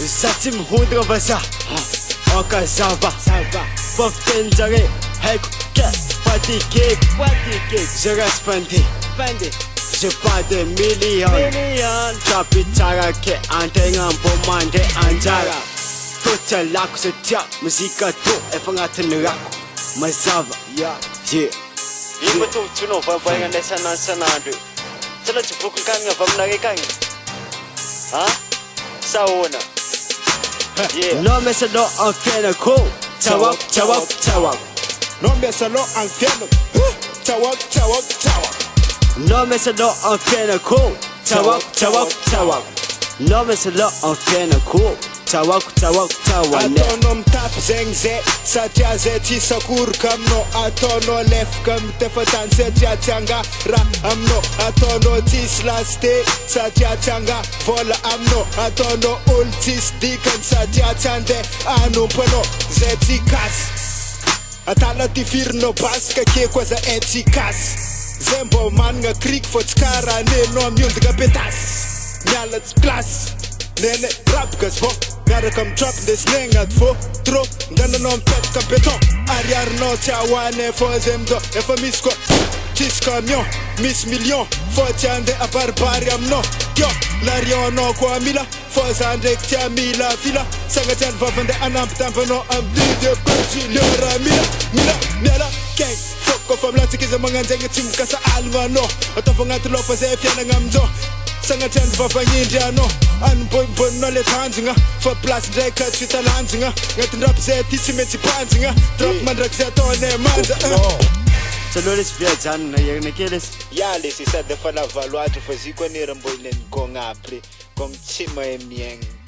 Sati mihondra vazaha ankazava fafitenjare haiko ke patikeko je reste fande j'ai pas de million tapi tsara ke antegna mbo mande anjara totalako satria muzika to efa agnatin'ny rako mazava ino tombotsoanao vavaigna andraisana sanandro tsy la tsy bokin-kanigna avy aminareo agny sahoana no miasa lo ang fianako tawag no miasa lo ang fianako tawag no miasa lo ang fianako tawag no miasa lo ang fianako tawag ataonao mitapy zegny zay satria zay tsy sakoroka aminao ataonao lefaka mitefatany satria tsy anga raha aminao ataonao tsisy lasite satria tsy anga vola aminao ataonao olo tsisy dikany satria tsy andeha anompanao zay tsy kasy atala ty firinao basika ke koa za tsy kasy zay mbo managna kriky fô tsy karaha nenao miondaka petasy miala tsy plasy nene rapaka zy vao miaraka mitrap ndesiny agnaty fô trop ngananao mipetraka beton ariarinao tsy ahoany fô zay midô efa misy koa tsisy camion misy million fô tsy andeha abaribary aminao tio larianao koa mila fô za ndraiky tia mila fila sangatsiany vava andeha anampitampinao amidide bajiliora mila miala kegny fô kofa milatsaka izy magnanjaigny tsy mikasa alogno anao ataova agnaty lofa zay fianagna aminjao sangatsiany vavagnindry anao animboimboninao le tanjogna fa plasy ndraiky tsy hita lanjogna agnatindrapy zay ty tsy maintsy panjogna drapy mandraiky zay ataonay manja tsaloha lesy viajanona iarina kely lesy ya lesy sady efa lava loatra fa zy koa nera mbo ilainy gogna aby re comme tsy mahay miaigny